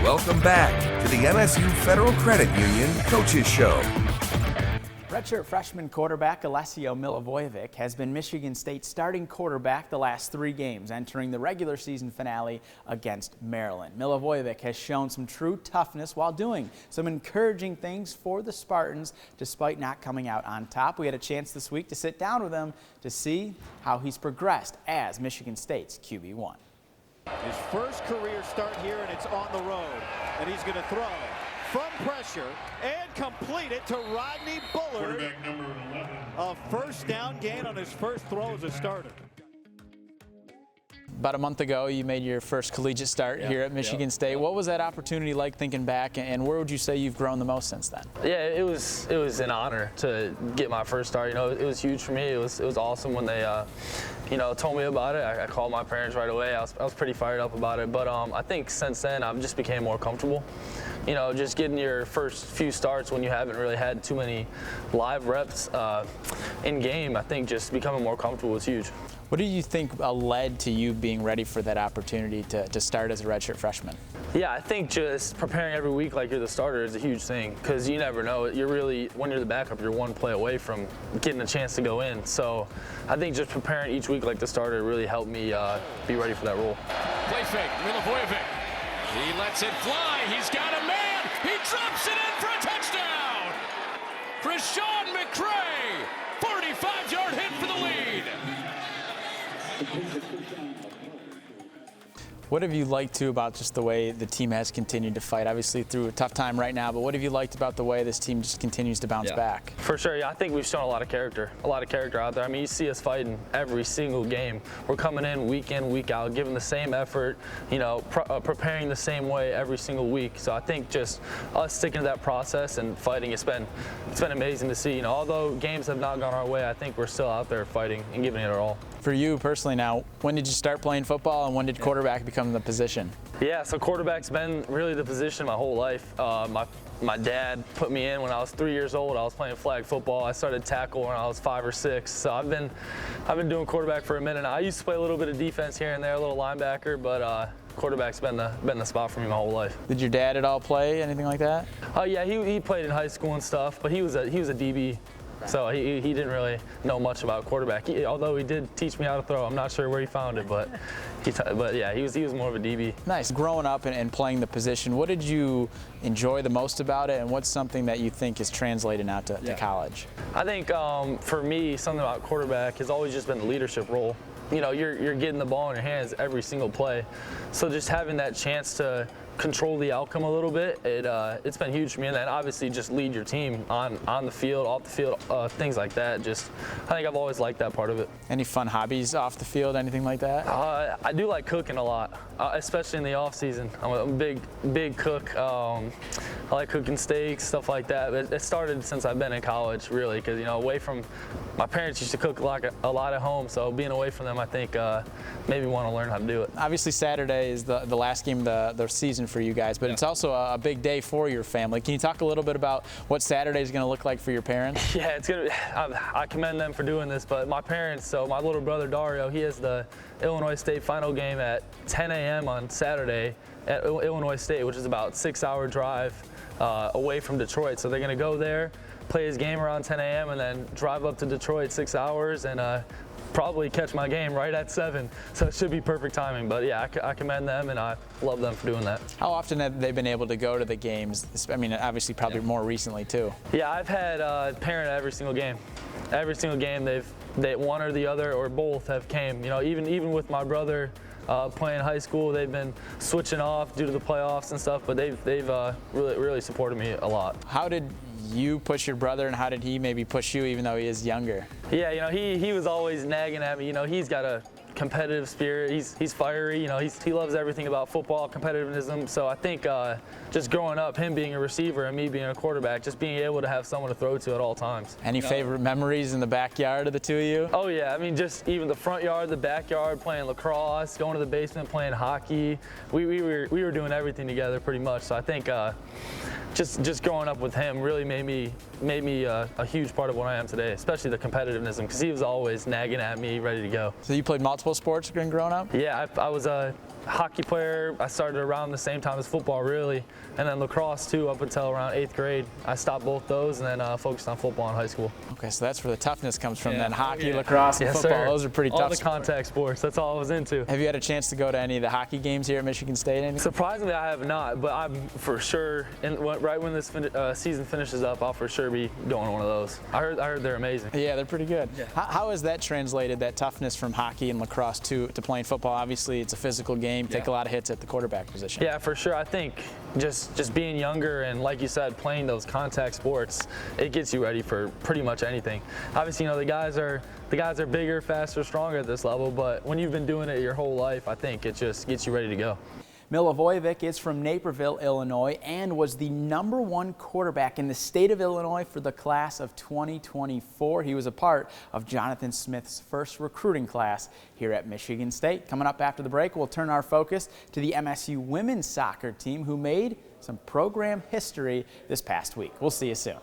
Welcome back to the MSU Federal Credit Union Coaches Show. Redshirt freshman quarterback Alessio Milivojevic has been Michigan State's starting quarterback the last 3 games, entering the regular season finale against Maryland. Milivojevic has shown some true toughness while doing some encouraging things for the Spartans despite not coming out on top. We had a chance this week to sit down with him to see how he's progressed as Michigan State's QB1. His first career start here, and it's on the road. And he's going to throw from pressure and complete it to Rodney Bullard. A first down gain on his first throw as a starter. About a month ago, you made your first collegiate start here at Michigan State. What was that opportunity like thinking back, and where would you say you've grown the most since then? Yeah, it was an honor to get my first start. You know, it was huge for me. It was awesome when they told me about it. I called my parents right away. I was pretty fired up about it. But I think since then I've just became more comfortable. You know, just getting your first few starts when you haven't really had too many live reps in game. I think just becoming more comfortable is huge. What do you think led to you being ready for that opportunity to start as a redshirt freshman? Yeah, I think just preparing every week like you're the starter is a huge thing because you never know. You're really, when you're the backup, you're one play away from getting a chance to go in. So I think just preparing each week like the starter really helped me be ready for that role. Play fake, Milivojevic. He lets it fly. He's got a man. He drops it in for a touchdown. Krishawn McCray, 45-yard hit for the lead. What have you liked about just the way the team has continued to fight? Obviously through a tough time right now, but what have you liked about the way this team just continues to bounce back? For sure, yeah, I think we've shown a lot of character out there. I mean, you see us fighting every single game. We're coming in, week out, giving the same effort, you know, preparing the same way every single week. So I think just us sticking to that process and fighting, it's been amazing to see. You know, although games have not gone our way, I think we're still out there fighting and giving it our all. For you personally now, when did you start playing football and when did quarterback become the position? Yeah, so quarterback's been really the position my whole life. My dad put me in when I was 3 years old. I was playing flag football. I started tackle when I was 5 or 6. So I've been doing quarterback for a minute now. I used to play a little bit of defense here and there, a little linebacker, but quarterback's been the spot for me my whole life. Did your dad at all play anything like that? Oh yeah, he played in high school and stuff, but he was a DB. So he didn't really know much about quarterback. Although he did teach me how to throw. I'm not sure where he found it, but yeah, he was more of a DB. Nice. Growing up and playing the position, what did you enjoy the most about it, and what's something that you think is translated out to college? I think for me, something about quarterback has always just been the leadership role. You know, you're getting the ball in your hands every single play. So just having that chance to control the outcome a little bit, it's been huge for me. And then obviously just lead your team on the field, off the field, things like that. Just, I think I've always liked that part of it. Any fun hobbies off the field, anything like that? I do like cooking a lot, especially in the off season. I'm a big cook. I like cooking steaks, stuff like that. It started since I've been in college, really, because, you know, away from my parents used to cook a lot at home, so being away from them, I think maybe want to learn how to do it. Obviously Saturday is the last game of the season for you guys, but it's also a big day for your family. Can you talk a little bit about what Saturday is going to look like for your parents? Yeah, it's gonna. I commend them for doing this, but my parents, so my little brother Dario, he has the Illinois State final game at 10 a.m. on Saturday at Illinois State, which is about a 6-hour drive away from Detroit. So they're going to go there, play his game around 10 a.m. and then drive up to Detroit 6 hours and probably catch my game right at 7. So it should be perfect timing. But yeah, I commend them and I love them for doing that. How often have they been able to go to the games? I mean, obviously probably more recently too. Yeah, I've had a parent at every single game. Every single game they one or the other or both have came. You know, even with my brother playing high school, they've been switching off due to the playoffs and stuff, but they've really supported me a lot. How did you push your brother, and how did he maybe push you, even though he is younger? Yeah, you know, he was always nagging at me. You know, he's got a competitive spirit. He's fiery. You know, he loves everything about football, competitiveness. So I think just growing up, him being a receiver and me being a quarterback, just being able to have someone to throw to at all times. Any favorite memories in the backyard of the two of you? Oh yeah, I mean, just even the front yard, the backyard, playing lacrosse, going to the basement, playing hockey. We were doing everything together pretty much. So I think just growing up with him really made me a huge part of what I am today, especially the competitiveness, because he was always nagging at me, ready to go. So you played multiple sports growing up? Yeah, I was hockey player, I started around the same time as football, really, and then lacrosse too up until around 8th grade. I stopped both those and then focused on football in high school. Okay, so that's where the toughness comes from then. Hockey, lacrosse, and football, those are pretty tough. All the contact sports, that's all I was into. Have you had a chance to go to any of the hockey games here at Michigan State? Surprisingly, I have not, but I'm for sure, right when this season finishes up, I'll for sure be going to one of those. I heard they're amazing. Yeah, they're pretty good. Yeah. How has that translated, that toughness from hockey and lacrosse to playing football? Obviously, it's a physical game. Take a lot of hits at the quarterback position. Yeah, for sure. I think just being younger and, like you said, playing those contact sports, it gets you ready for pretty much anything. Obviously, you know, the guys are bigger, faster, stronger at this level, but when you've been doing it your whole life, I think it just gets you ready to go. Milivojevic is from Naperville, Illinois, and was the #1 quarterback in the state of Illinois for the class of 2024. He was a part of Jonathan Smith's first recruiting class here at Michigan State. Coming up after the break, we'll turn our focus to the MSU women's soccer team, who made some program history this past week. We'll see you soon.